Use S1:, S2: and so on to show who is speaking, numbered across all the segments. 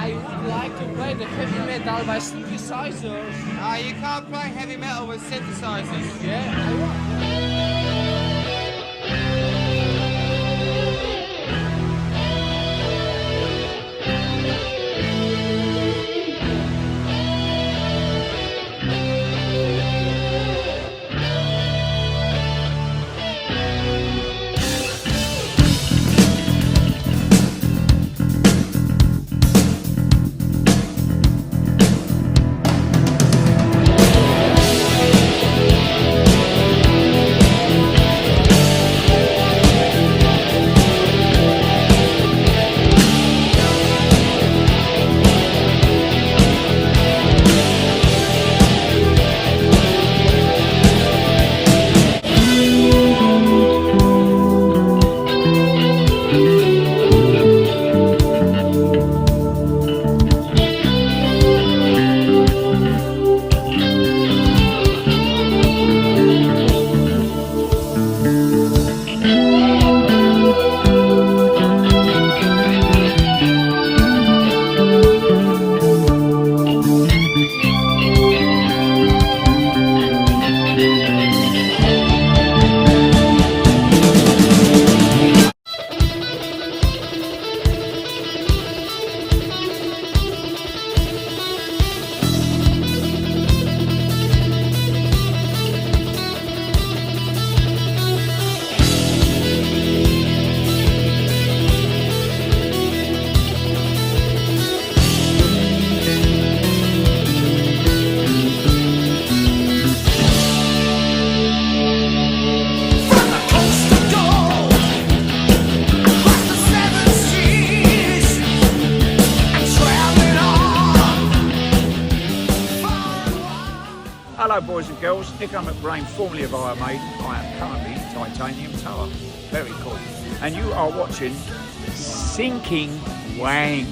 S1: I would like to play the heavy metal by synthesizers.
S2: You can't play heavy metal with synthesizers.
S1: Yeah, I want.
S3: Hello, boys and girls. Nico McBrain, formerly of Iron Maiden. I am currently Titanium Tower. Very cool. And you are watching Syncin'Wang.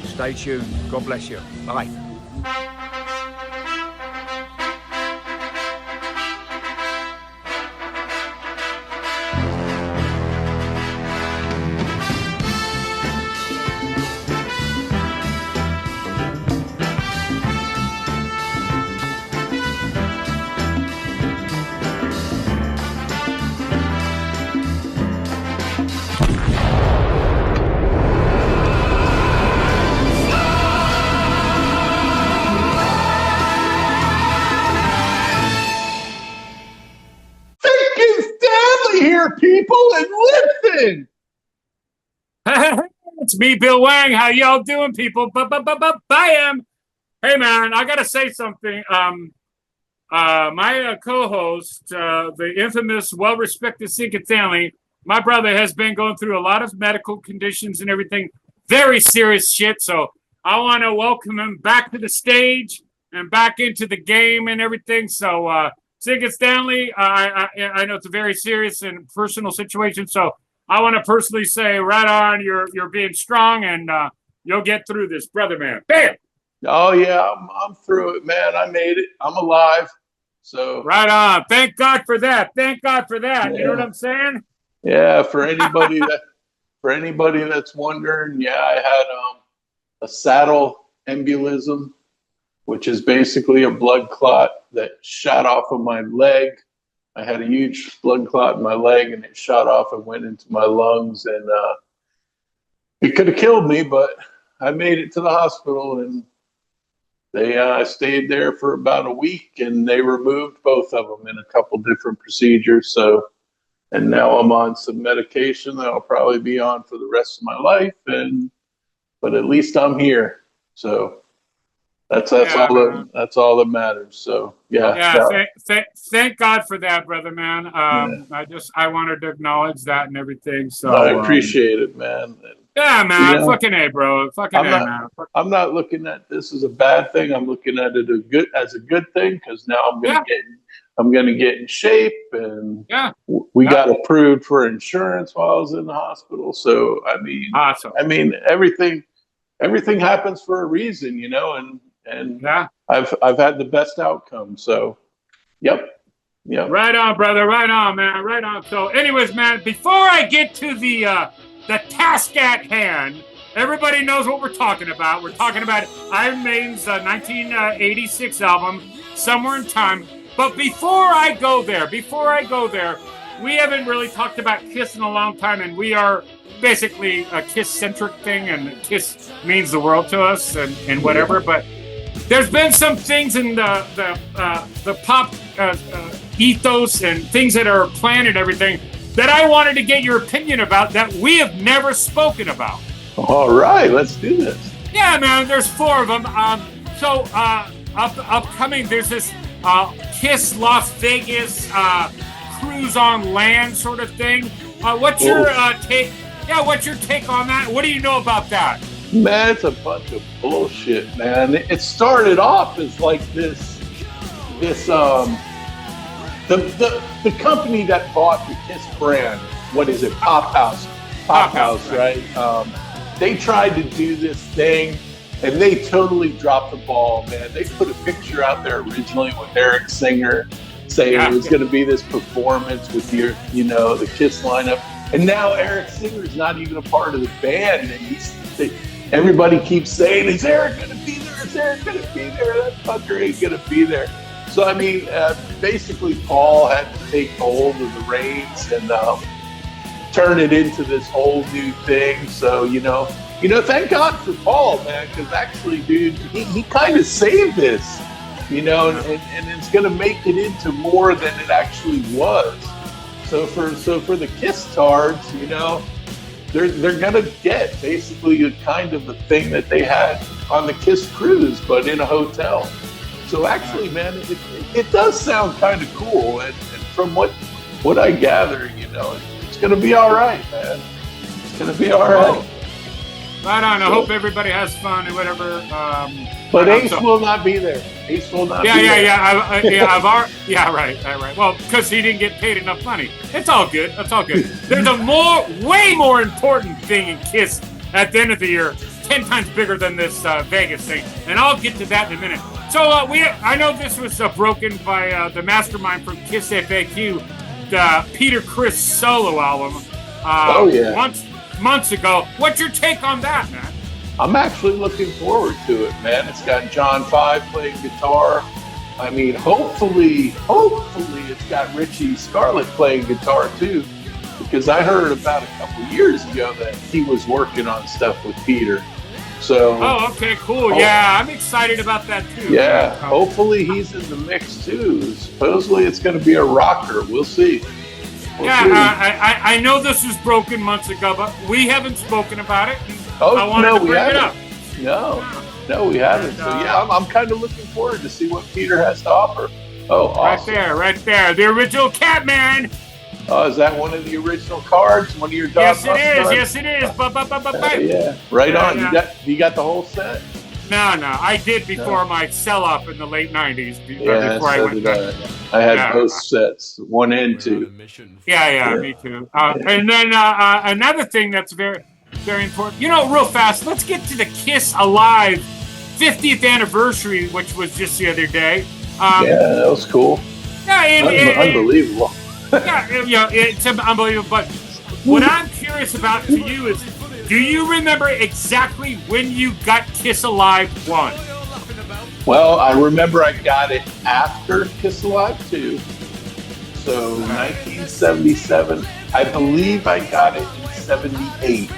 S3: Stay tuned. God bless you. Bye.
S4: People and listen.
S5: It's me, Bill Wang. How y'all doing, people? Bam. Hey, man, I gotta say something. My co-host, the infamous, well-respected Syncin'Wang, my brother has been going through a lot of medical conditions and everything, very serious shit. So I want to welcome him back to the stage and back into the game and everything. So. Syncin'Wang, I know it's a very serious and personal situation, so I want to personally say, right on, you're being strong, and you'll get through this, brother, man. Bam!
S4: Oh yeah, I'm through it, man. I made it. I'm alive. So
S5: right on. Thank God for that. Thank God for that. Yeah. You know what I'm saying?
S4: Yeah. For anybody that's wondering, yeah, I had a saddle embolism, which is basically a blood clot that shot off of my leg. I had a huge blood clot in my leg, and it shot off and went into my lungs, and it could have killed me, but I made it to the hospital, and they stayed there for about a week, and they removed both of them in a couple different procedures. So, and now I'm on some medication that I'll probably be on for the rest of my life, but at least I'm here. So. That's all that matters. So
S5: thank God for that, brother, man. I wanted to acknowledge that and everything. So
S4: I appreciate it, man.
S5: Yeah, man. Fucking A, bro. Fucking A, man.
S4: I'm not looking at this as a bad thing. I'm looking at it as a good thing, because now I'm gonna get in shape, and we got approved for insurance while I was in the hospital. So I mean,
S5: awesome.
S4: I mean, everything happens for a reason, you know, and I've had the best outcome. So, yep.
S5: Right on, brother. Right on, man. Right on. So, anyways, man, before I get to the task at hand, everybody knows what we're talking about. We're talking about Iron Maiden's 1986 album, Somewhere in Time. But before I go there, we haven't really talked about Kiss in a long time, and we are basically a Kiss-centric thing, and Kiss means the world to us and whatever. But there's been some things in the pop ethos and things that are planned and everything that I wanted to get your opinion about that we have never spoken about.
S4: All right, let's do this.
S5: Yeah, man, there's 4 of them. Upcoming, there's this Kiss Las Vegas cruise on land sort of thing. What's your take? Yeah, what's your take on that? What do you know about that?
S4: Man, it's a bunch of bullshit, man. It started off as like this the company that bought the Kiss brand, what is it, Pop House, right? They tried to do this thing, and they totally dropped the ball, man. They put a picture out there originally with Eric Singer saying it was going to be this performance with the Kiss lineup, and now Eric Singer's not even a part of the band, and everybody keeps saying, "Is Eric going to be there? Is Eric going to be there? That fucker ain't going to be there." So, I mean, basically, Paul had to take hold of the reins and turn it into this whole new thing. So, thank God for Paul, man, because actually, dude, he kind of saved this, and it's going to make it into more than it actually was. So for the Kiss tards, they're going to get basically kind of the thing that they had on the Kiss cruise, but in a hotel. So actually, man, it does sound kind of cool, and from what I gather, it's going to be all right, man. It's going to be all right.
S5: Right on. I hope everybody has fun and whatever.
S4: But Ace will not be there. Ace will not be there.
S5: Yeah, right. Well, because he didn't get paid enough money. It's all good. There's a way more important thing in Kiss at the end of the year, 10 times bigger than this Vegas thing, and I'll get to that in a minute. So I know this was broken by the mastermind from Kiss FAQ, the Peter Criss solo album. Months ago. What's your take on that, man?
S4: I'm actually looking forward to it, man. It's got John 5 playing guitar. I mean, hopefully it's got Richie Scarlett playing guitar too, because I heard about a couple years ago that he was working on stuff with Peter. So. Oh, okay, cool. Yeah, I'm excited about that too. Yeah, hopefully he's in the mix too. Supposedly it's going to be a rocker. We'll see. I know this was broken months ago, but we haven't spoken about it. I wanted to bring it up. No, we haven't. So yeah, I'm kind of looking forward to see what Peter has to offer. Oh, awesome. Right there. The original Catman. Oh, is that one of the original cards? One of your Yes, it is. Yeah, right on. Yeah. You got the whole set? No. I did before my sell-off in the late 90s. I had both sets, 1 and 2. Yeah, me too. And then another thing that's very, very important. Real fast, let's get to the Kiss Alive 50th anniversary, which was just the other day. That was cool. Yeah, unbelievable. It's unbelievable. But what I'm curious about to you is, do you remember exactly when you got Kiss Alive 1? Well, I remember I got it after Kiss Alive 2. So 1977. I believe I got it in 78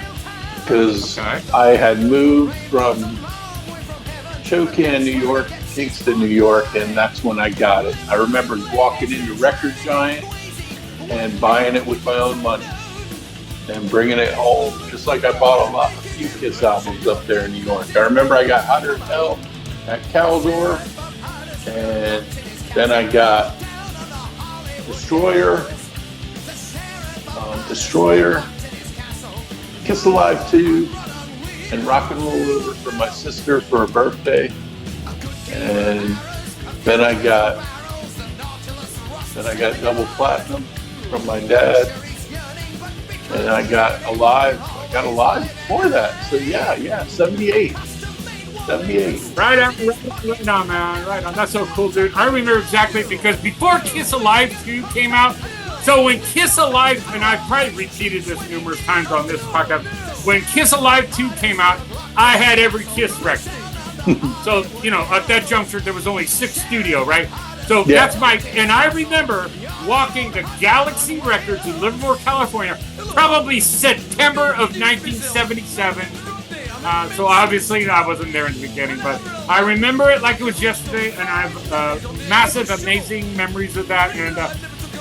S4: because I had moved from Spokane, New York to Kingston, New York, and that's when I got it. I remember walking into Record Giant and buying it with my own money and bringing it home, just like I bought a few Kiss albums up there in New York. I remember I got Hotter Than Hell at Caldor, and then I got Destroyer, Kiss Alive 2, and Rock and Roll Over for my sister for her birthday, and then I got Double Platinum from my dad, and I got Alive before that. So yeah, 78. Right on, man. Right on. That's so cool, dude. I remember exactly because before Kiss Alive 2 came out, so when Kiss Alive, and I've probably repeated this numerous times on this podcast,
S5: when Kiss Alive 2 came out, I had every Kiss record. So, at that juncture, there was only 6 studio, right? So that's and I remember walking to Galaxy Records in Livermore, California, probably September of 1977. So obviously I wasn't there in the beginning, but I remember it like it was yesterday, and I have massive, amazing memories of that. And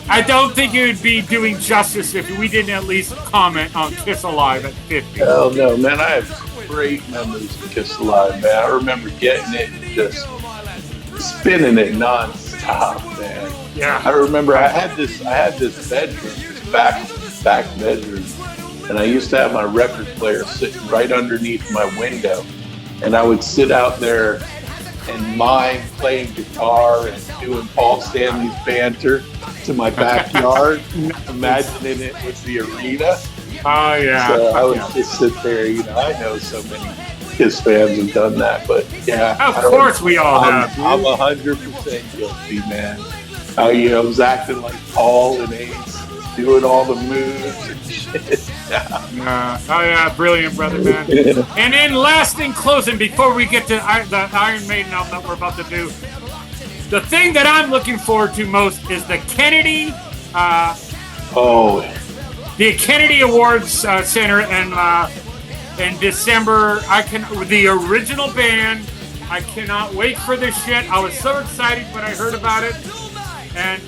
S5: I don't think it would be doing justice if we didn't at least comment on Kiss Alive at 50.
S4: Hell no, man. I have great memories of Kiss Alive, man. I remember getting it and just spinning it non-stop, man.
S5: Yeah.
S4: I remember I had this bedroom, this back bedroom, and I used to have my record player sitting right underneath my window, and I would sit out there and mime playing guitar and doing Paul Stanley's Banter to my backyard, imagining it was the arena.
S5: Oh, yeah.
S4: So I would just sit there, I know so many Kiss fans have done that, but yeah.
S5: Of course we all have.
S4: I'm 100% guilty, man. I was acting like Paul and Ace, doing all the moves and shit.
S5: Oh yeah, brilliant, brother, man. And then last in closing, before we get to the Iron Maiden album that we're about to do, the thing that I'm looking forward to most is the Kennedy the Kennedy Awards Center in December. The original band. I cannot wait for this shit. I was so excited when I heard about it. And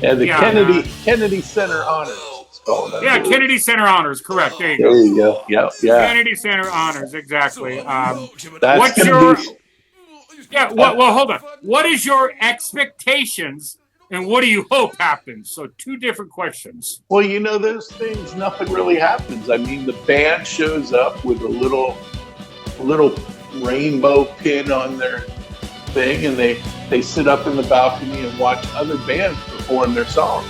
S4: Kennedy Center Honors.
S5: Kennedy Center Honors, correct. There
S4: you go. Yeah.
S5: Kennedy Center Honors, exactly.
S4: What's your?
S5: Well, hold on. What is your expectations, and what do you hope happens? So, 2 different questions.
S4: Well, those things, nothing really happens. I mean, the band shows up with a little rainbow pin on their thing, and they sit up in the balcony and watch other bands perform their songs.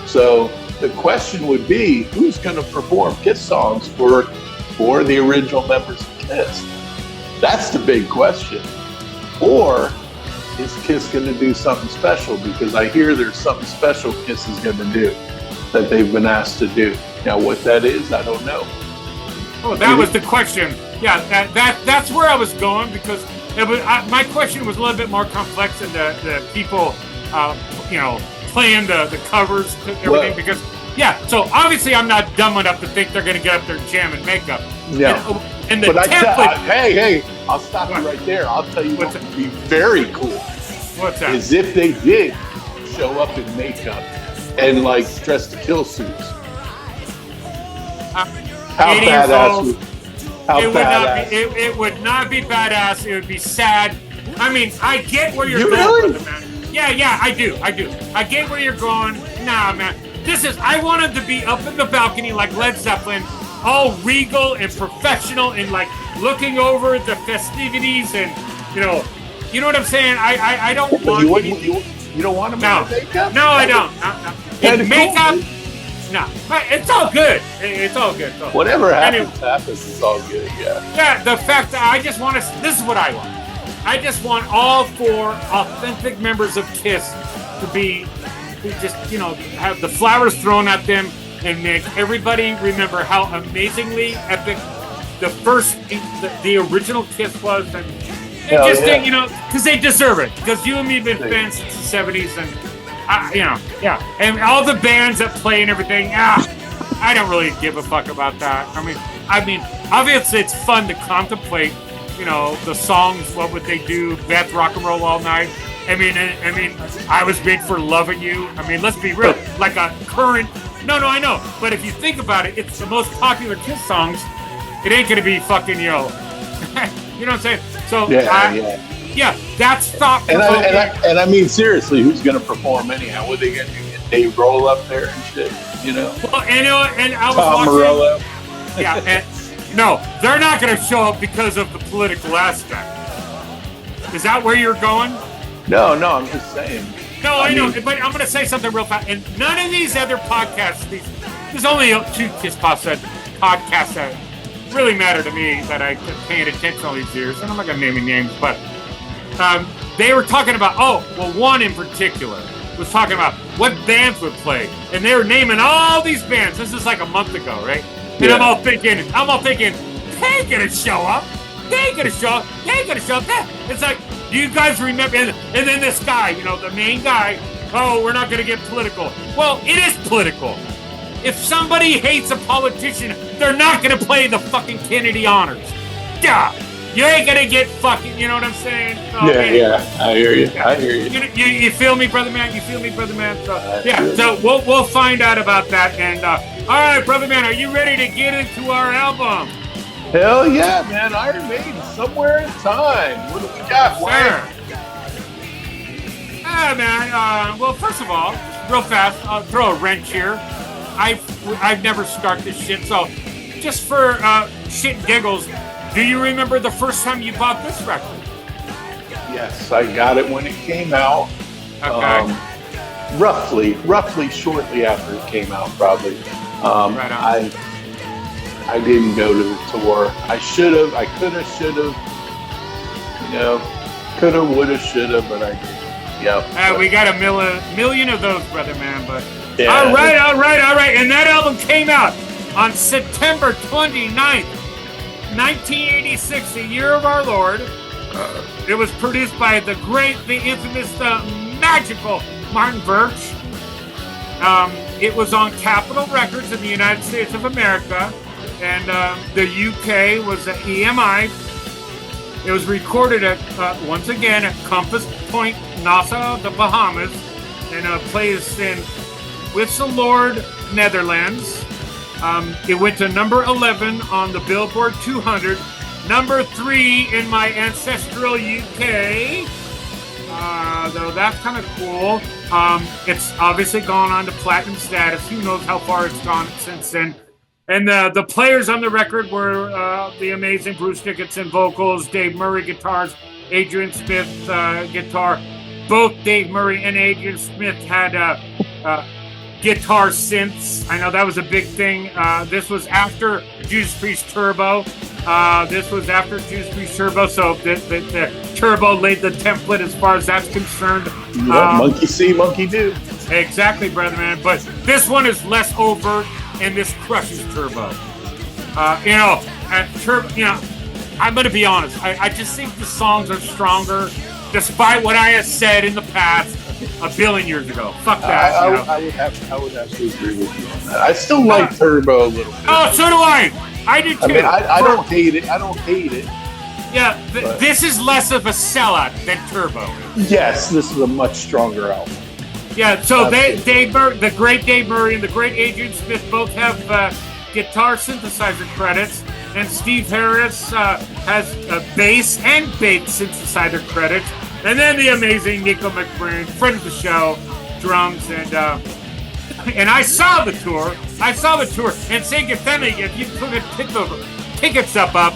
S4: So the question would be, who's going to perform Kiss songs for the original members of Kiss? That's the big question. Or is Kiss going to do something special? Because I hear there's something special Kiss is going to do that they've been asked to do. Now, what that is, I don't know.
S5: Oh, that was the question. Yeah, that's where I was going, because my question was a little bit more complex than the people, playing the covers and everything. Because, so obviously I'm not dumb enough to think they're going to get up there and jam and makeup.
S4: Yeah.
S5: And the template.
S4: Hey, I'll stop you right there. I'll tell you what would be very cool.
S5: What's that?
S4: Is if they did show up in makeup and dressed to kill suits. How badass?
S5: It would not be badass. It would be sad. I mean, I get where you're going,
S4: really?
S5: brother, man. Yeah, I do. I get where you're going. Nah, man. I wanted to be up in the balcony like Led Zeppelin, all regal and professional, and looking over the festivities, and you know what I'm saying. I don't want
S4: you don't want to make makeup?
S5: No, I don't. No. Makeup. No, it's all good. It's all good.
S4: Whatever happens. It's all good. Yeah.
S5: Yeah. The fact that I just want to. This is what I want. I just want all 4 authentic members of Kiss to just have the flowers thrown at them and make everybody remember how amazingly epic the original Kiss was, and because they deserve it. Because you and me have been fans since the 70s, and and all the bands that play and everything. I don't really give a fuck about that. I mean, obviously it's fun to contemplate. The songs. What would they do? Beth Rock and Roll All Night. I mean, I was made for loving you. I mean, let's be real. Like a current. No, I know. But if you think about it, it's the most popular Kiss songs. It ain't gonna be fucking you know what I'm saying? So that's thoughtful.
S4: And I mean, seriously, who's gonna perform anyhow? What are they gonna do? Dave Grohl up there and shit?
S5: Well, and I was
S4: Tom
S5: watching.
S4: Morello.
S5: Yeah. No, they're not going to show up because of the political aspect. Is that where you're going?
S4: No, I'm just saying.
S5: No, I know, but I'm going to say something real fast. And none of these other podcasts, there's only 2 Kiss podcasts that really matter to me that I paid attention all these years. And I'm not going to name any names, but they were talking about, one in particular was talking about what bands would play. And they were naming all these bands. This is like a month ago, right? And I'm all thinking, they ain't gonna show up. They ain't gonna show up. They ain't gonna show up. It's like, do you guys remember? And then this guy, the main guy, oh, we're not gonna get political. Well, it is political. If somebody hates a politician, they're not gonna play the fucking Kennedy honors. Duh. You ain't gonna get fucking, you know what I'm saying? So,
S4: yeah, I hear you. I hear you.
S5: You feel me, brother man? You feel me, brother man? So yeah, so we'll find out about that. And all right, brother man, are you ready to get into our album?
S4: Hell yeah, man! Iron Maiden, Somewhere in Time. What do we got, Wayne?
S5: Man. Well, first of all, real fast, I'll throw a wrench here. I've never started this shit, so just for shit and giggles. Do you remember the first time you bought this record?
S4: Yes, I got it when it came out.
S5: Okay.
S4: Roughly shortly after it came out, probably.
S5: Right on.
S4: I didn't go to the tour. I should have. I could have, should have. Could have, would have, should have, but I didn't. Yep.
S5: We got a million of those, brother man. But
S4: yeah.
S5: All right. And that album came out on September 29th. 1986, the year of our Lord. It was produced by the infamous, magical Martin Birch. It was on Capitol Records in the United States of America, and the UK was at EMI. It was recorded at once again at Compass Point, Nassau, the Bahamas, and plays in Wisseloord, Netherlands. It went to number 11 on the Billboard 200, number 3 in my ancestral UK, though that's kind of cool. It's obviously gone on to platinum status. Who knows how far it's gone since then. And the players on the record were the amazing Bruce Dickinson vocals, Dave Murray guitars, Adrian Smith guitar. Both Dave Murray and Adrian Smith had guitar synths. I know that was a big thing. This was after Judas Priest Turbo. So the Turbo laid the template as far as that's concerned.
S4: Monkey see, monkey do.
S5: Exactly, brother man. But this one is less overt, and this crushes Turbo. I'm going to be honest. I just think the songs are stronger, despite what I have said in the past. A billion years ago. Fuck that.
S4: I would have to agree with you on that. I still like Turbo a little bit.
S5: Oh, so do I. I do too.
S4: I mean, I don't hate it.
S5: Yeah, this is less of a sellout than Turbo.
S4: Yes, this is a much stronger album.
S5: Yeah, so the great Dave Murray and the great Adrian Smith both have guitar synthesizer credits, and Steve Harris has bass and bass synthesizer credits. And then the amazing Nico McBrain, friend of the show, drums, and I saw the tour. And Syncin'Wang, if you could pick the ticket stub up,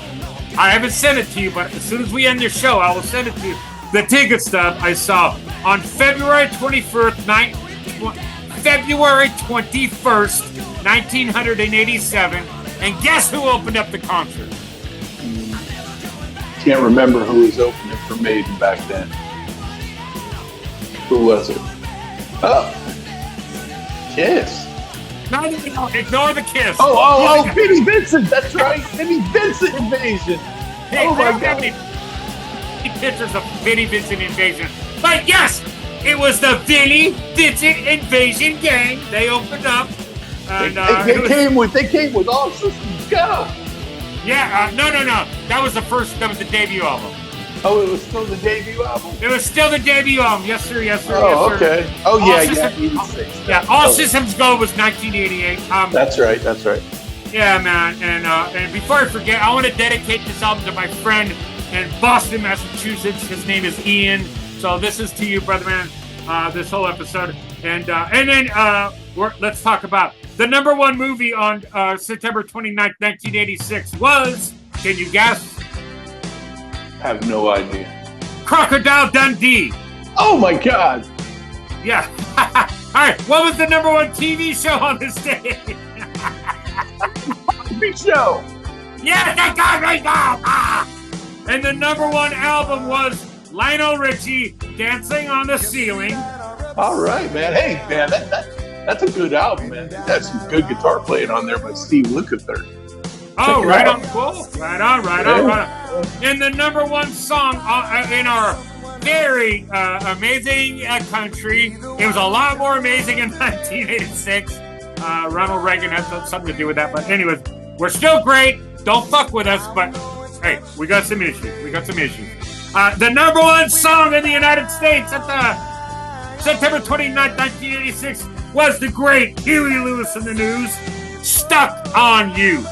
S5: I haven't sent it to you, but as soon as we end the show, I will send it to you. The ticket stub I saw on February 21st, 1987. And guess who opened up the concert?
S4: Can't remember who was opening for Maiden back then. Who was it? Oh, Kiss.
S5: No, ignore the Kiss.
S4: Oh, Vinnie Vincent. That's right, Vinnie Vincent Invasion.
S5: Hey,
S4: oh my God.
S5: Pictures of Vinnie Vincent Invasion. But yes, it was the Vinnie Vincent Invasion gang. They opened up. And,
S4: they came with All Systems Go.
S5: Yeah, no. That was the debut album.
S4: Oh, it was still the debut album?
S5: It was still the debut album. Yes, sir.
S4: Oh, okay. Oh, yeah, 86.
S5: Yeah, All Systems Go was 1988.
S4: That's right.
S5: Yeah, man. And before I forget, I want to dedicate this album to my friend in Boston, Massachusetts. His name is Ian. So this is to you, brother man, this whole episode. And then let's talk about the number one movie on September 29th, 1986 was, can you guess?
S4: Have no idea.
S5: Crocodile Dundee.
S4: Oh my God.
S5: Yeah. All right. What was the number one TV show on this day?
S4: Big show.
S5: Yeah, that guy right now. And the number one album was Lionel Richie, Dancing on the Ceiling.
S4: All right, man. Hey, man, that's a good album, man. That's some good guitar playing on there by Steve Lukather.
S5: Oh, right on, cool. Right on. And the number one song in our very amazing country. It was a lot more amazing in 1986. Ronald Reagan had something to do with that. But anyways, we're still great. Don't fuck with us, but hey, we got some issues. The number one song in the United States at the September 29th, 1986 was the great Huey Lewis and the News. Stuck on You.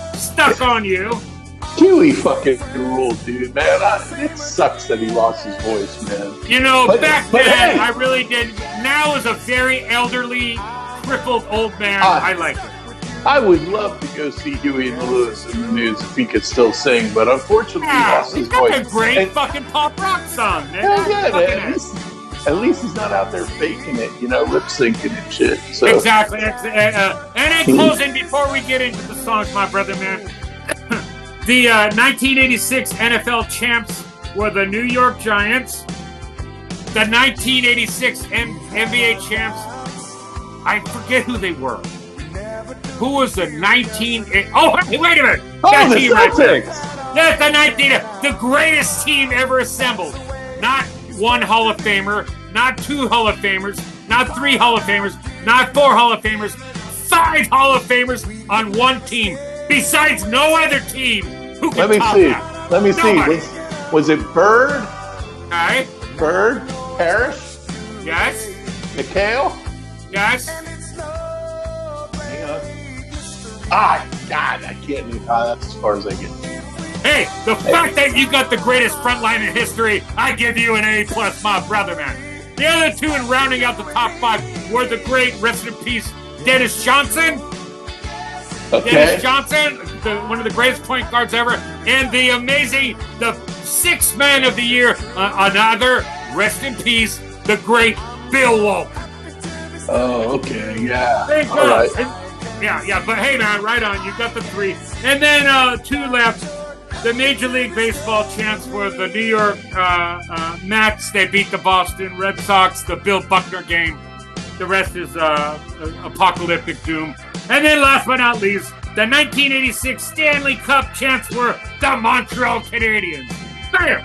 S4: Huey fucking ruled, dude, man. It sucks that he lost his voice, man.
S5: You know, back then,
S4: hey.
S5: I really did. Now, as a very elderly, crippled old man, I like it.
S4: I would love to go see Huey and Lewis in the News if he could still sing, but unfortunately he lost his voice.
S5: That's a great fucking pop rock song, man.
S4: Man. At least he's not out there faking it, lip syncing and shit. So.
S5: Exactly. And in closing, before we get into the songs, my brother, man, the 1986 NFL champs were the New York Giants. The 1986 NBA champs, I forget who they were. Who was the 19... Oh, hey, wait a minute.
S4: Oh, the Celtics.
S5: That's the greatest team ever assembled. Not one Hall of Famer, not two Hall of Famers, not three Hall of Famers, not four Hall of Famers, 5 Hall of Famers on one team, besides no other team who can top that.
S4: Let me see. Was it Bird?
S5: Okay.
S4: Bird? Parrish?
S5: Yes.
S4: McHale?
S5: Yes.
S4: Hang on. God, I can't do that's as far as I get.
S5: Hey, the fact that you got the greatest front line in history, I give you an A+, my brother, man. The other two in rounding out the top 5 were the great, rest in peace, Dennis Johnson.
S4: Okay.
S5: Dennis Johnson, one of the greatest point guards ever, and the amazing, the 6th man of the year, another, rest in peace, the great Bill Walton.
S4: Oh, okay, yeah.
S5: All right. Yeah, but hey, man, right on. You got the 3. And then 2 left. The Major League Baseball champs were the New York Mets. They beat the Boston Red Sox, the Bill Buckner game. The rest is apocalyptic doom. And then last but not least, the 1986 Stanley Cup champs were the Montreal Canadiens. Bam!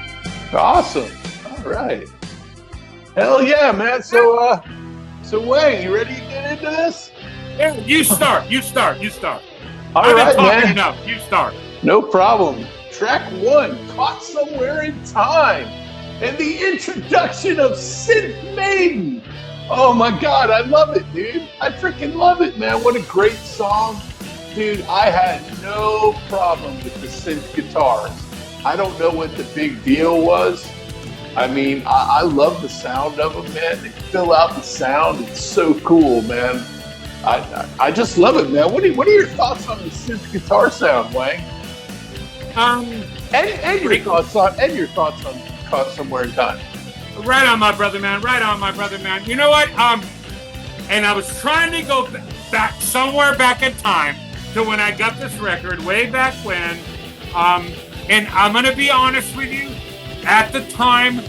S4: Awesome. All right. Hell yeah, man. So Wang, you ready to get into this?
S5: Yeah, you start.
S4: All right,
S5: talking
S4: man.
S5: enough. You start.
S4: No problem. Track 1, Caught Somewhere in Time, and the introduction of Synth Maiden. Oh my God, I love it, dude. I freaking love it, man. What a great song. Dude, I had no problem with the synth guitars. I don't know what the big deal was. I mean, I love the sound of them, man. They fill out the sound. It's so cool, man. I just love it, man. What are your thoughts on the synth guitar sound, Wang? And your thoughts on Caught Somewhere in Time.
S5: Right on, my brother, man. You know what? And I was trying to go back somewhere back in time to when I got this record way back when. And I'm gonna be honest with you. At the time,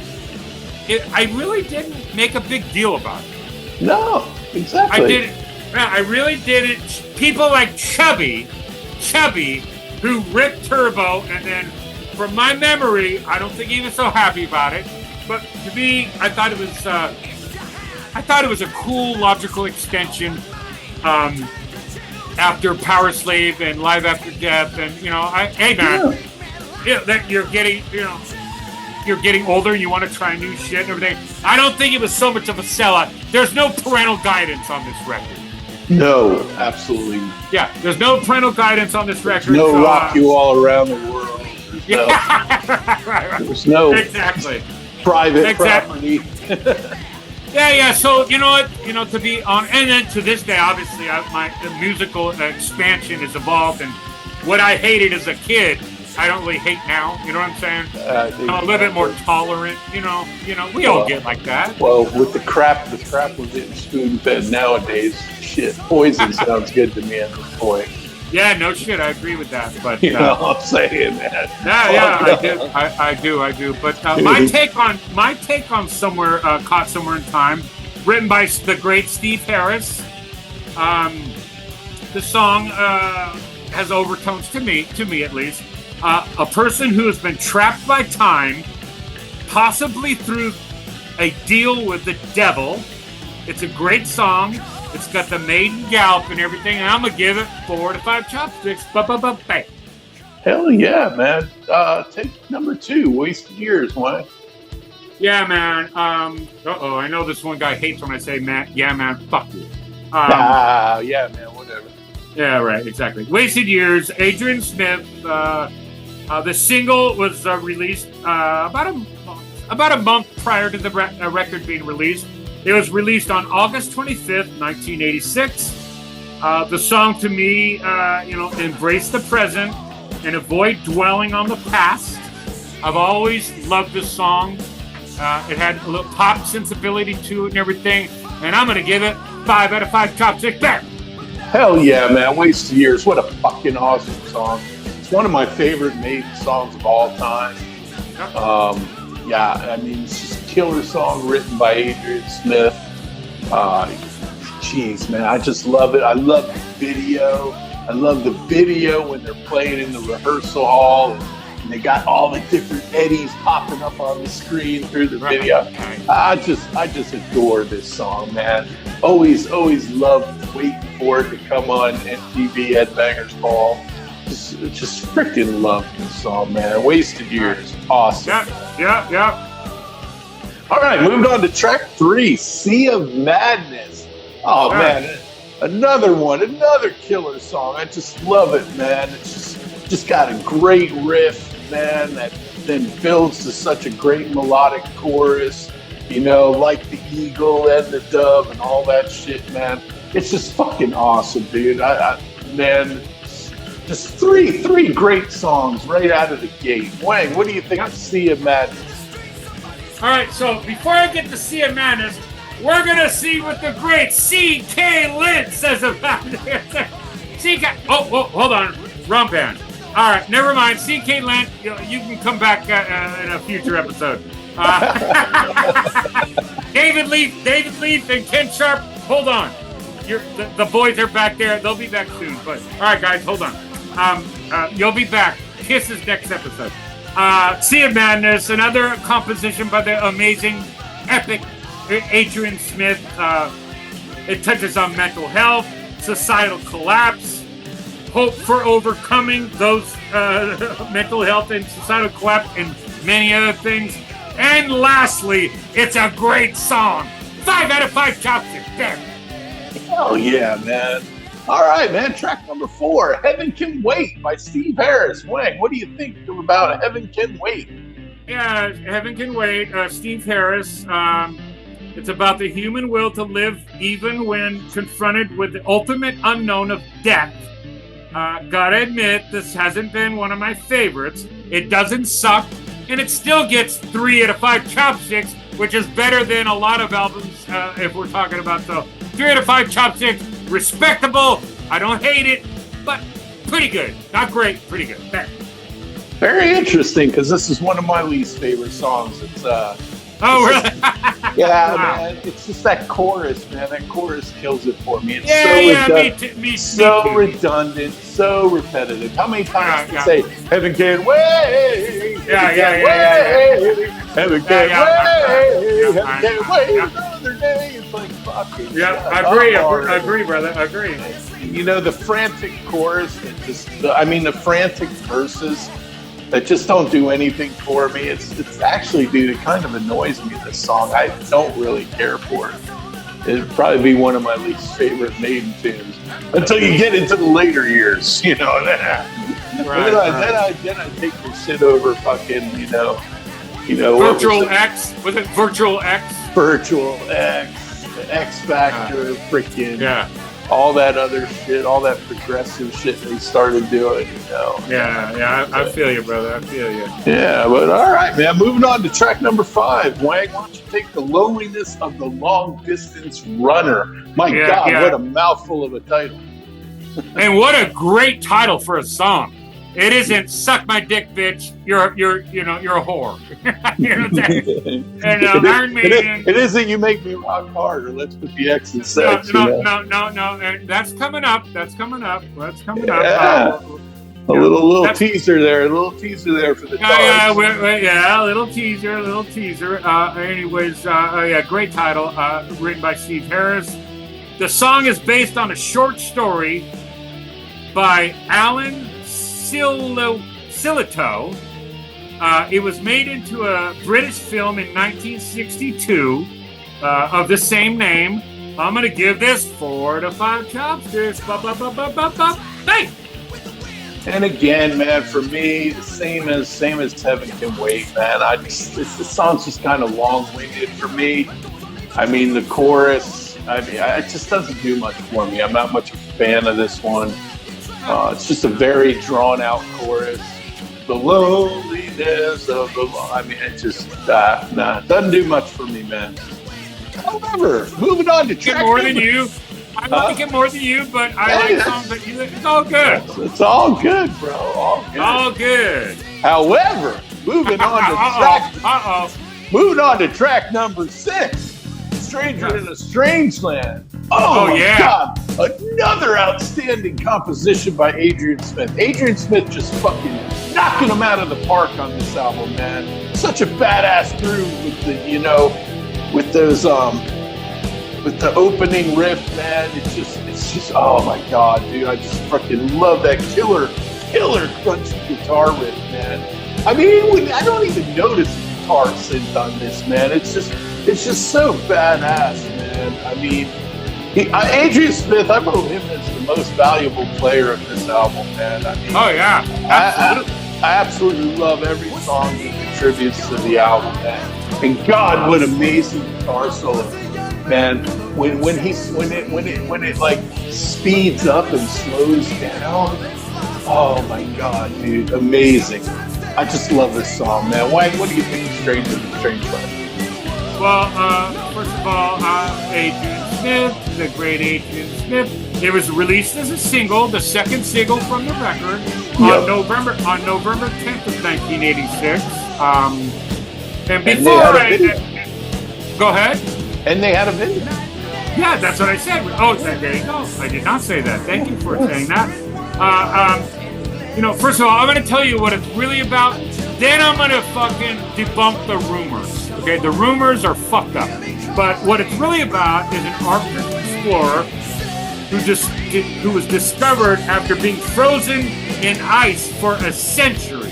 S5: I really didn't make a big deal about it.
S4: No, exactly.
S5: I didn't. I really didn't. People like Chubby, who ripped Turbo, and then, from my memory, I don't think he was so happy about it. But to me, I thought it was a cool, logical extension after Power Slave and Live After Death, and hey man, that you're getting older, you want to try new shit and everything. I don't think it was so much of a sellout. There's no parental guidance on this record.
S4: No, absolutely.
S5: Yeah, there's no parental guidance on this record.
S4: No Rock You All Around the World.
S5: Right.
S4: There's no
S5: exactly
S4: private property.
S5: Yeah. So you know what? To be on, and then to this day, obviously, the musical expansion has evolved, and what I hated as a kid, I don't really hate now. You know what I'm saying? I'm a little bit more tolerant. We all get like that.
S4: Well, with the crap we're getting spoon-fed nowadays, shit, Poison sounds good to me at this point.
S5: Yeah, no shit, I agree with that. But
S4: you know what I'm saying, man.
S5: Yeah, I do. But my take on Caught Somewhere in Time, written by the great Steve Harris. The song has overtones to me at least. A person who has been trapped by time, possibly through a deal with the devil. It's a great song. It's got the Maiden gallop and everything. And I'm gonna give it 4 to 5 chopsticks. Bang.
S4: Hell yeah, man. Take number 2, Wasted Years, why?
S5: Yeah, man. I know this one guy hates when I say, man, yeah, man, fuck you.
S4: Yeah, man, whatever.
S5: Yeah, right, exactly. Wasted Years, Adrian Smith. The single was released about a month prior to the record being released. It was released on August 25th, 1986. The song to me, embrace the present and avoid dwelling on the past. I've always loved this song. It had a little pop sensibility to it and everything. And I'm going to give it 5 out of 5 chopsticks. There.
S4: Hell yeah, man. Wasted Years. What a fucking awesome song. It's one of my favorite Maiden songs of all time. It's just a killer song written by Adrian Smith. Jeez, man, I just love it. I love the video. I love the video when they're playing in the rehearsal hall and they got all the different Eddies popping up on the screen through the video. I just adore this song, man. Always loved waiting for it to come on MTV Headbangers Ball. Just freaking love this song, man. Wasted Years. Awesome.
S5: Yeah.
S4: All right, moving on to track 3, Sea of Madness. Oh, man, another killer song. I just love it, man. It's just got a great riff, man, that then builds to such a great melodic chorus, like the eagle and the dove and all that shit, man. It's just fucking awesome, dude. Man, just three great songs right out of the gate. Wang, what do you think of Sea of Madness?
S5: All right, so before I get to Sea of Madness, we're going to see what the great C.K. Lynch says about it. C.K. Oh, hold on. Wrong band. All right, never mind. C.K. Lynch, you can come back in a future episode. David Leaf, and Ken Sharp, hold on. The boys are back there. They'll be back soon. But all right, guys, hold on. You'll be back. Kisses next episode. Sea of Madness, another composition by the amazing, epic Adrian Smith. It touches on mental health, societal collapse, hope for overcoming those mental health and societal collapse, and many other things. And lastly, it's a great song. 5 out of 5 chopsticks. There.
S4: Hell yeah, man. All right, man. Track number 4, Heaven Can Wait by Steve Harris. Wang, what do you think about Heaven Can Wait?
S5: Yeah, Heaven Can Wait. Steve Harris. It's about the human will to live even when confronted with the ultimate unknown of death. Gotta admit, this hasn't been one of my favorites. It doesn't suck, and it still gets 3 out of 5 chopsticks, which is better than a lot of albums if we're talking about. So 3 out of 5 chopsticks, respectable. I don't hate it, but pretty good. Not great, pretty good. There.
S4: Very interesting, because this is one of my least favorite songs. It's
S5: really?
S4: Yeah,
S5: wow.
S4: Man. It's just that chorus, man. That chorus kills it for me. It's
S5: so
S4: redundant, so repetitive. How many times do you say, Heaven can wait? Heaven can wait. Heaven can wait another day. It's like, fucking.
S5: Yeah, I agree, brother. I agree.
S4: The frantic chorus, the frantic verses that just don't do anything for me. It's actually, dude, it kind of annoys me, this song. I don't really care for it. It'd probably be one of my least favorite Maiden tunes until you get into the later years, Then I take the shit over fucking,
S5: Virtual X? Was it Virtual X?
S4: Virtual X, X Factor, freaking.
S5: Yeah.
S4: All that other shit, all that progressive shit they started doing,
S5: Yeah, I feel you, brother. I feel you.
S4: Yeah, but all right, man. Moving on to track number 5. Wang, why don't you take The Loneliness of the Long Distance Runner? My God, what a mouthful of a title.
S5: And what a great title for a song. It isn't suck my dick, bitch. You're a whore. You know what I'm saying? And Iron Maiden.
S4: It isn't you make me rock harder. Let's put the X in sex.
S5: No. And that's coming up. That's coming up.
S4: Yeah. A little teaser there. A little teaser there for the
S5: a little teaser. Anyways, great title. Written by Steve Harris. The song is based on a short story by Alan Sillitoe. It was made into a British film in 1962 of the same name. I'm going to give this 4 to 5 chopsticks. Hey!
S4: And again, man, for me, the same as Heaven Can Wait, man. The song's just kind of long-winded for me. I mean, the chorus, it just doesn't do much for me. I'm not much of a fan of this one. It's just a very drawn-out chorus. The loneliness of the... it just, doesn't do much for me, man. However, moving on to track
S5: more than you. I like it more than you, but I like songs that you... It's all good.
S4: It's all good, bro. All good. However, moving on to track number 6. Stranger in a Strange Land. Oh yeah. God. Another outstanding composition by Adrian Smith. Adrian Smith just fucking knocking them out of the park on this album, man. Such a badass groove with the, with those with the opening riff, man. It's just oh my God, dude. I just fucking love that killer crunchy guitar riff, man. I mean, I don't even notice the guitar synth on this, man. It's just so badass, man. I mean, Adrian Smith, I wrote him as the most valuable player of this album, man. I mean,
S5: oh yeah, absolutely.
S4: I absolutely love every song he contributes to the album, man. And God, what amazing guitar solo, man. When it like speeds up and slows down. Oh my God, dude, amazing. I just love this song, man. What do you think of Stranger in a Strange Land?
S5: Well, first of all, Adrian Smith, the great Adrian Smith. It was released as a single, the second single from the record, on November 10th of 1986. And before go ahead.
S4: And they had a video.
S5: Yeah, that's what I said. Oh, there you go. I did not say that. Thank you for saying that. First of all, I'm going to tell you what it's really about. Then I'm going to fucking debunk the rumors. Okay, the rumors are fucked up. But what it's really about is an Arctic explorer who was discovered after being frozen in ice for a century.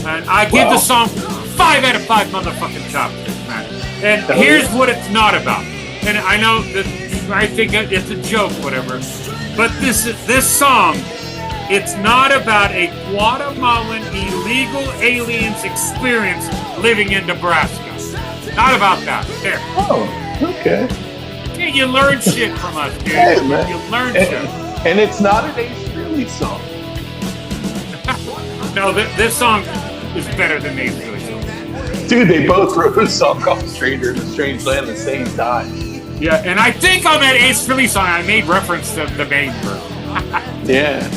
S5: And I give the song 5 out of 5 motherfucking chopsticks, man. And here's what it's not about. And I know that I think it's a joke, whatever. But this song, it's not about a Guatemalan illegal aliens experience living in Nebraska. Not about that. There.
S4: Oh, okay.
S5: Yeah, you learn shit from us, dude.
S4: Hey, man.
S5: You learn shit.
S4: And it's not an Ace Frehley song.
S5: No, this song is better than Ace Frehley song.
S4: Dude, they both wrote a song called Stranger in a Strange Land at the same time.
S5: Yeah, and I think on that Ace Frehley song, I made reference to the Maiden version.
S4: Yeah.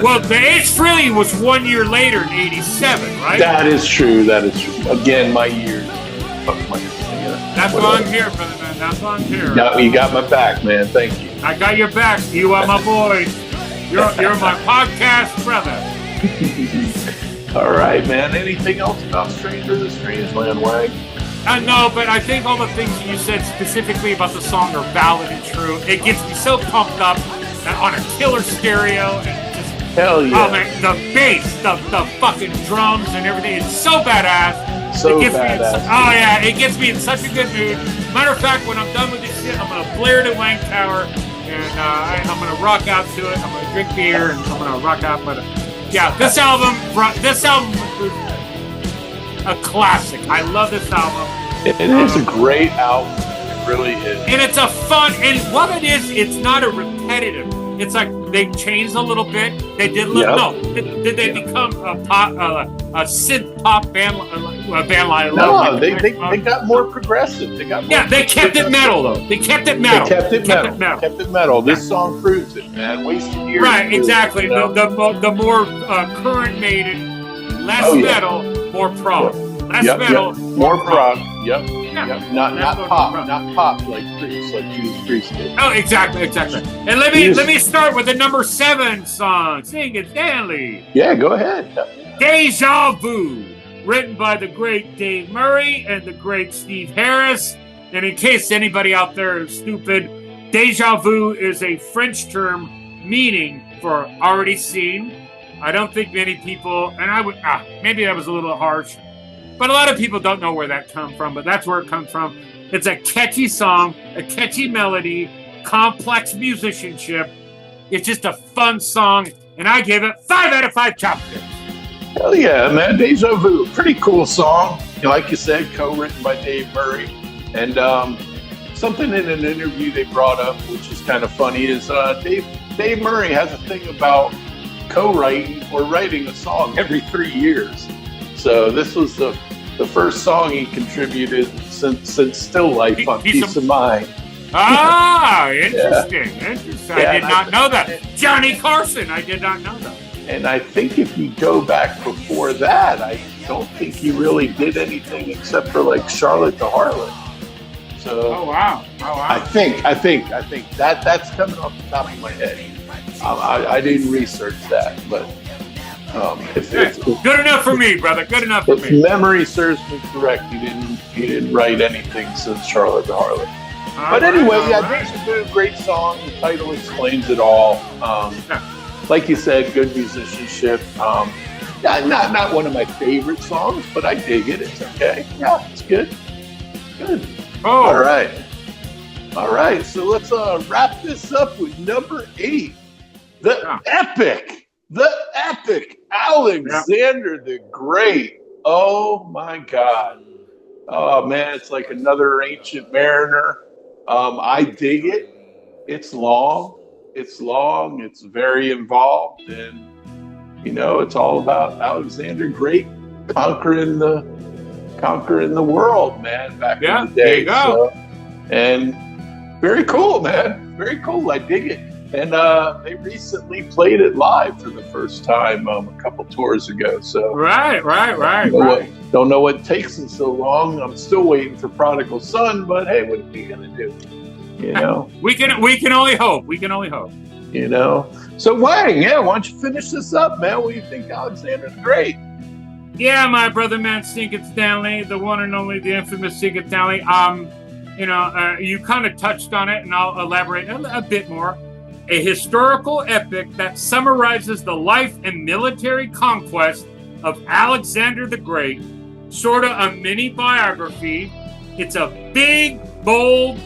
S5: Well, the Ace Frehley was 1 year later in '87, right?
S4: That is true. Again, my years.
S5: That's why I'm here, brother, man. That's why I'm here.
S4: You got my back, man. Thank you.
S5: I got your back. You are my boy. You're my podcast brother.
S4: All right, man. Anything else about Stranger in a Strange Land, Wang?
S5: No, but I think all the things you said specifically about the song are valid and true. It gets me so pumped up on a killer stereo. And just,
S4: hell yeah.
S5: Oh, man, the bass, the fucking drums and everything. It's so badass. It gets me in such a good mood. Matter of fact, when I'm done with this shit, I'm going to blare it at Wang Tower, and I'm going to rock out to it. I'm going to drink beer, and I'm going to rock out. But this album is a classic. I love this album.
S4: It is a great album. It really is.
S5: And it's a fun, and what it is, it's not a repetitive It's like they changed a little bit. They did did they become a pop, a synth pop band like?
S4: No, they got more progressive. They got more
S5: they kept it metal though. They kept it metal.
S4: Kept it metal. This song proves it, man. Wasted years.
S5: Right, exactly. The more current Maiden, less metal, more prog. Less metal,
S4: more prog. Yep.
S5: Yeah.
S4: Not pop like Priest, like Judas Priest did.
S5: Oh, exactly. And let me start with the number 7 song. Sing it, Stanley.
S4: Yeah, go ahead.
S5: Deja Vu, written by the great Dave Murray and the great Steve Harris. And in case anybody out there is stupid, Deja Vu is a French term meaning for already seen. I don't think many people, and I would, maybe that was a little harsh, but a lot of people don't know where that comes from, but that's where it comes from. It's a catchy song, a catchy melody, complex musicianship. It's just a fun song, and I give it 5 out of 5 chopsticks.
S4: Hell yeah, man. Deja Vu, pretty cool song. Like you said, co-written by Dave Murray. And something in an interview they brought up, which is kind of funny, is Dave Murray has a thing about co-writing or writing a song every 3 years. So this was the first song he contributed since Still Life on Peace of Mind.
S5: Interesting. Interesting. I did not know that. Johnny Carson, I did not know that.
S4: And I think if you go back before that, I don't think he really did anything except for like Charlotte the Harlot. So
S5: Oh wow.
S4: I think that's coming off the top of my head. I didn't research that, but it's
S5: good enough for me, brother. Good enough for
S4: if
S5: me.
S4: memory serves me correct, he didn't write anything since Charlotte the Harlot. But anyway, Deja Vu, great song. The title explains it all. Like you said, good musicianship. Not one of my favorite songs, but I dig it. It's okay. Yeah, it's good. Good.
S5: Oh.
S4: All right. So let's wrap this up with number 8. The epic Alexander the Great. Oh my God. Oh man, it's like another Ancient Mariner. I dig it. It's long. It's very involved, and it's all about Alexander Great conquering the world, man. Back in the day.
S5: There you go.
S4: And very cool, man. Very cool. I dig it. And they recently played it live for the first time a couple tours ago. So
S5: right.
S4: Don't know what takes them so long. I'm still waiting for Prodigal Son, but hey, what are we gonna do?
S5: we can only hope. We can only hope.
S4: So Wang, why don't you finish this up, man? What do you think, Alexander the Great?
S5: Yeah, my brother, man, Syncin'Wang, the one and only, the infamous Syncin'Wang. You kind of touched on it, and I'll elaborate a bit more. A historical epic that summarizes the life and military conquest of Alexander the Great, sort of a mini biography. It's a big, bold,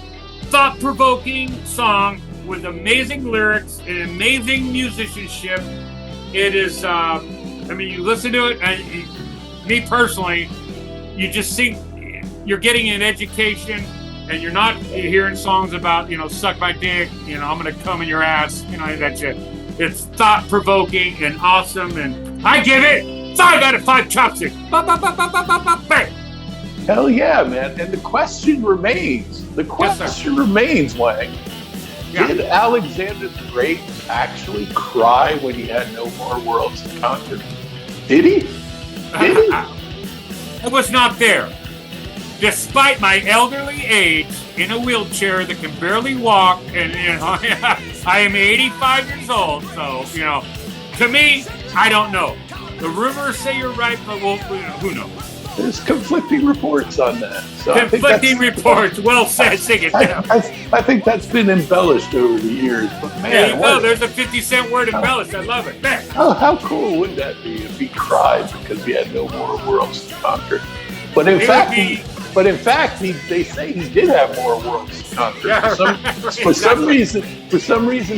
S5: thought-provoking song with amazing lyrics and amazing musicianship. It is, you listen to it, and me personally, you just think you're getting an education. And you're not hearing songs about, suck my dick, I'm going to come in your ass, that shit. It's thought-provoking and awesome, and I give it 5 out of 5 chopsticks.
S4: Hell yeah, man. And the question remains. Wang.
S5: Yeah.
S4: Did Alexander the Great actually cry when he had no more worlds to conquer? Did he?
S5: I was not there. Despite my elderly age, in a wheelchair that can barely walk, and I am 85 years old, so to me, I don't know. The rumors say you're right, but who knows?
S4: There's conflicting reports on that. So
S5: conflicting reports. Well said. Sing it down.
S4: I think that's been embellished over the years. But man,
S5: there you go. There's a 50-cent word embellished. I love it. Man.
S4: How cool would that be if he cried because he had no more worlds to conquer? But in fact, they say he did have more worlds to conquer.
S5: Yeah,
S4: for some reason,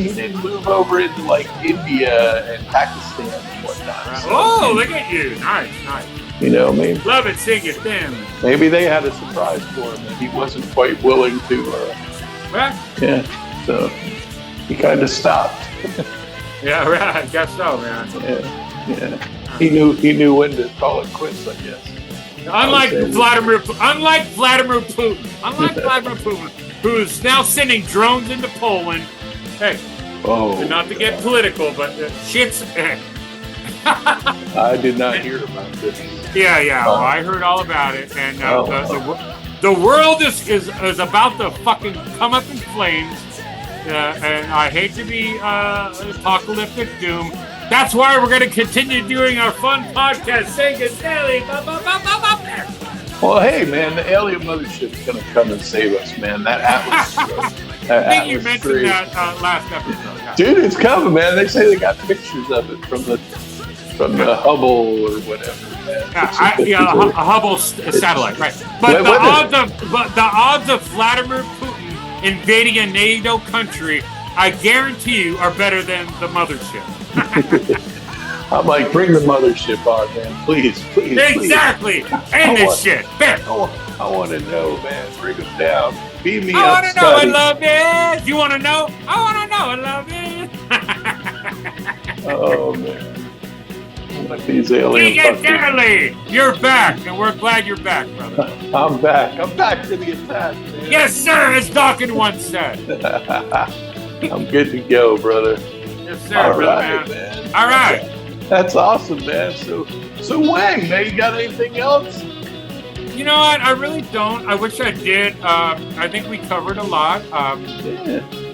S4: he didn't move over into like India and Pakistan and whatnot.
S5: So, look at you! Nice.
S4: Maybe
S5: love it. Sing it, damn.
S4: Maybe they had a surprise for him that he wasn't quite willing to. So he kind of stopped.
S5: Yeah, right. I guess so, man.
S4: Yeah. He knew when to call it quits, I guess.
S5: Unlike Vladimir Putin, who's now sending drones into Poland. Hey, not to get political, but shit's.
S4: I did not hear about this.
S5: Yeah. Well, I heard all about it, and the world is about to fucking come up in flames. And I hate to be apocalyptic doom. That's why we're going to continue doing our fun podcast. Syncin'Wang.
S4: Well, hey, man, the alien mothership's going to come and save us, man. That atmosphere.
S5: I think you mentioned that last episode. Yeah.
S4: Dude, it's coming, man. They say they got pictures of it from the Hubble or whatever.
S5: A Hubble satellite, right? But the odds of Vladimir Putin invading a NATO country, I guarantee you, are better than the mothership.
S4: I'm like, bring the mothership on, man. Please.
S5: Exactly. End this shit.
S4: I want to know, man. Bring them down. Beat me up.
S5: I want to know I love this. You want to know? I want to know I love this.
S4: Oh, man. Like these alien
S5: Syncin'Wang, you're back, and we're glad you're back, brother.
S4: I'm back. I'm back to the attack, man.
S5: Yes, sir, as Dawkins once said.
S4: I'm good to go, brother.
S5: Yes, sir, brother, man. All right.
S4: That's awesome, man. So Wang, man, you got anything else?
S5: You know what? I really don't. I wish I did. I think we covered a lot.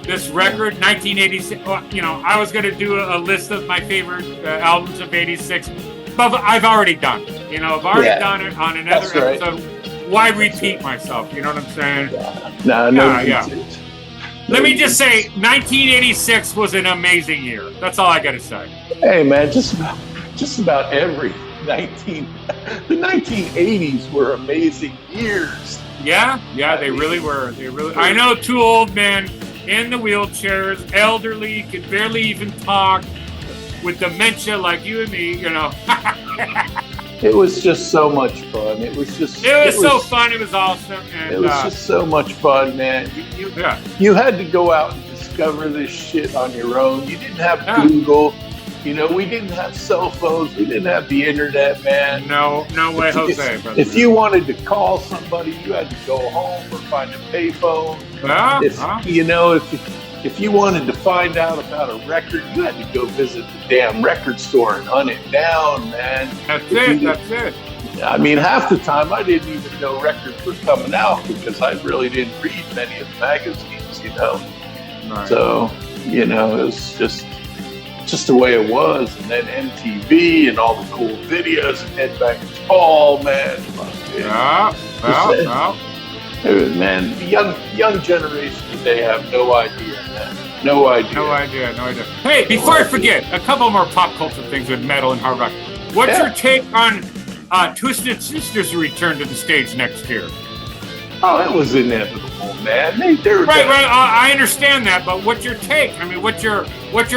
S5: This record, 1986. Well, I was going to do a list of my favorite albums of '86, but I've already done it. I've already done it on another episode. Why repeat myself? You know what I'm saying?
S4: No.
S5: Let me just say, 1986 was an amazing year. That's all I got to say.
S4: Hey, man, just about every the 1980s were amazing years.
S5: Yeah, they really were. I know two old men in the wheelchairs, elderly, could barely even talk, with dementia like you and me,
S4: It was just so much fun. It was so
S5: fun. It was awesome. And,
S4: it was just so much fun, man. You had to go out and discover this shit on your own. You didn't have Google. We didn't have cell phones. We didn't have the internet, man.
S5: No way, Jose.
S4: If you wanted to call somebody, you had to go home or find a payphone. If you wanted to find out about a record, you had to go visit the damn record store and hunt it down, man.
S5: That's it.
S4: I mean, half the time I didn't even know records were coming out because I really didn't read many of the magazines, Right. So, it was just the way it was. And then MTV and all the cool videos and Headbangers Ball, man. Man, the young generation today have no idea, man. No idea.
S5: Hey, before I forget, a couple more pop culture things with metal and hard rock. What's your take on Twisted Sister's return to the stage next year?
S4: Oh, it was inevitable, man.
S5: Right. I understand that, but what's your take? I mean, what's your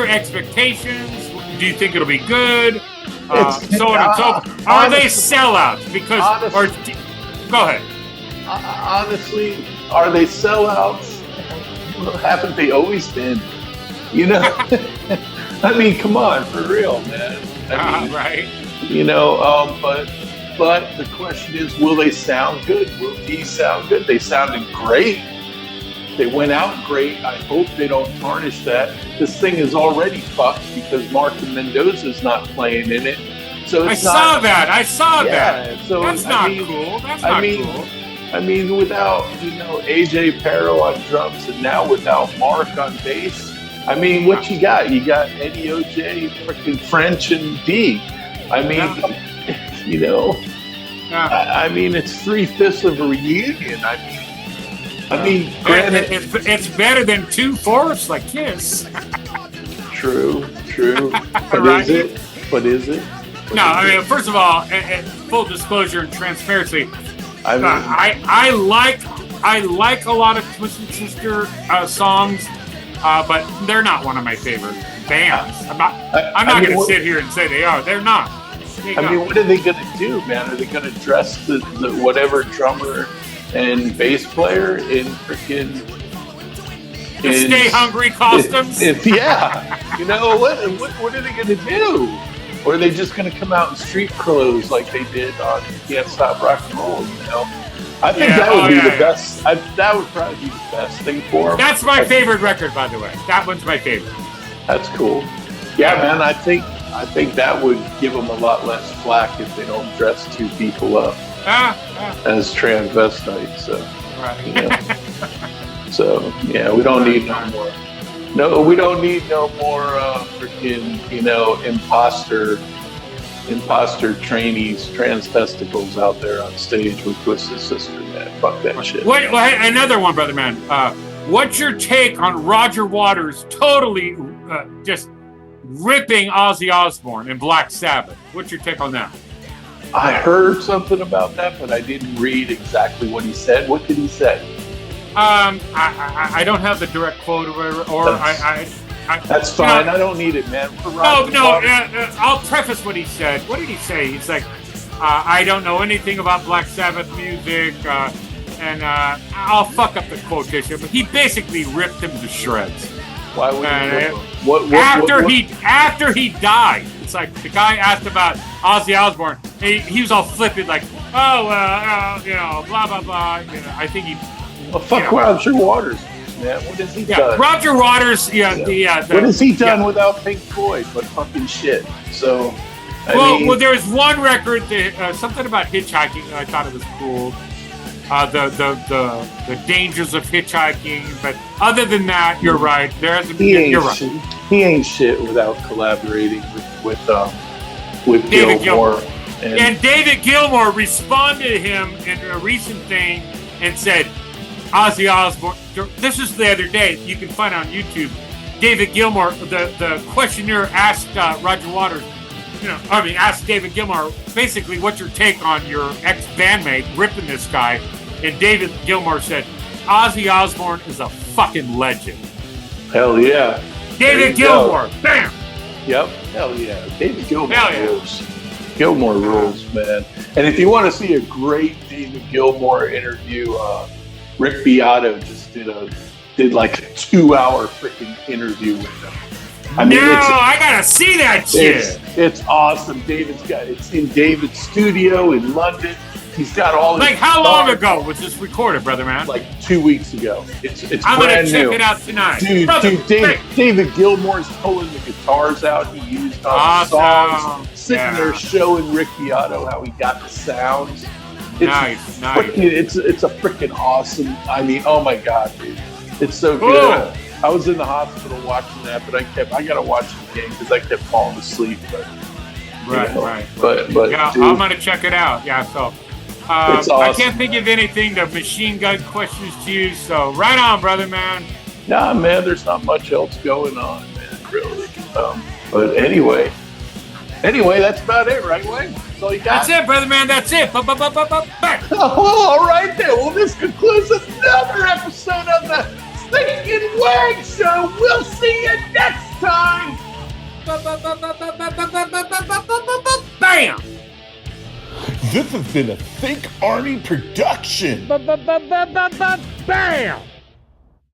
S5: expectations? Do you think it'll be good? So on and so forth. Are they sellouts? Go ahead.
S4: Honestly, are they sellouts? Well, haven't they always been? I mean, come on, for real, man.
S5: Right.
S4: But the question is, will they sound good? Will these sound good? They sounded great. They went out great. I hope they don't tarnish that. This thing is already fucked because Martin Mendoza's not playing in it. So
S5: I saw that.
S4: So
S5: that's not cool. That's not cool.
S4: I mean, without, AJ Perro on drums and now without Mark on bass, I mean, what you got? You got Eddie OJ, freaking French, and D. I mean, I mean, it's 3/5 of a reunion. I mean, granted,
S5: it's better than 2/4 like Kiss.
S4: True. But
S5: Right?
S4: Is it?
S5: No, I mean, first of all, and full disclosure and transparency,
S4: I
S5: like a lot of Twisted Sister songs, but they're not one of my favorite bands. I'm not going to sit here and say they are. They're not.
S4: I mean, what are they going to do, man? Are they going to dress the whatever drummer and bass player in freaking
S5: The Stay Hungry costumes.
S4: Yeah, you know what are they going to do? Or are they just going to come out in street clothes like they did on Can't Stop Rock and Roll? You know, I think that would be the best. That would probably be the best thing for them.
S5: That's my favorite record, by the way. That one's my favorite.
S4: That's cool. Yeah, man. I think that would give them a lot less flack if they don't dress two people up as transvestites. So,
S5: right.
S4: You know. So yeah, we don't need no more. No, we don't need no more freaking, you know, imposter trainees, transvesticles out there on stage with Twisted Sister, man. Fuck that shit.
S5: Wait, another one, brother man. What's your take on Roger Waters totally just ripping Ozzy Osbourne in Black Sabbath? What's your take on that?
S4: I heard something about that, but I didn't read exactly what he said. What did he say?
S5: I don't have the direct quote
S4: that's fine. I don't need it, man.
S5: I'll preface what he said. What did he say? He's like, I don't know anything about Black Sabbath music, and I'll fuck up the quotation, but he basically ripped him to shreds.
S4: Why would
S5: After he died, it's like the guy asked about Ozzy Osbourne. He was all flippant, like, you know, blah blah blah. You know, I think he.
S4: Well, fuck Roger Waters, man. What has he done?
S5: Roger Waters,
S4: what has he done without Pink Floyd but fucking shit? So, I mean,
S5: there was one record, something about hitchhiking. I thought it was cool. The dangers of hitchhiking, but other than that, you're right. There hasn't been. You're right.
S4: He ain't shit without collaborating with
S5: David
S4: Gilmour.
S5: And David Gilmour responded to him in a recent thing and said, Ozzy Osbourne, this is the other day, you can find on YouTube, David Gilmour, the questionnaire asked Roger Waters, asked David Gilmour, basically, what's your take on your ex-bandmate ripping this guy? And David Gilmour said, Ozzy Osbourne is a fucking legend.
S4: Hell yeah.
S5: David Gilmour, bam!
S4: Yep, hell yeah. David Gilmour rules. Gilmour rules, man. And if you want to see a great David Gilmour interview, Rick Beato just did like a 2-hour freaking interview with him.
S5: I gotta see that shit.
S4: It's awesome. It's in David's studio in London. He's got all
S5: like how long ago was this recorded, brother man?
S4: Like 2 weeks ago. It's
S5: I'm
S4: brand
S5: gonna check
S4: new.
S5: it out tonight,
S4: dude. David Gilmour's pulling the guitars out he used on the songs, sitting there showing Rick Beato how he got the sounds.
S5: Nice.
S4: It's a freaking awesome. I mean, oh my god, dude, it's so good. I was in the hospital watching that, but I gotta watch it again because I kept falling asleep. But
S5: right.
S4: But
S5: yeah,
S4: dude,
S5: I'm gonna check it out. Yeah, so
S4: it's awesome.
S5: I can't think of anything to machine gun questions to you. So right on, brother man.
S4: Nah, man, there's not much else going on, man. Really. But anyway, that's about it, right, Wayne? That's all you got?
S5: That's it, brother man. That's it.
S4: All right, then. Well, this concludes another episode of the Syncin'Wang Show. We'll see you next time.
S5: Bam!
S6: This has been a Think Army production.
S5: Bam!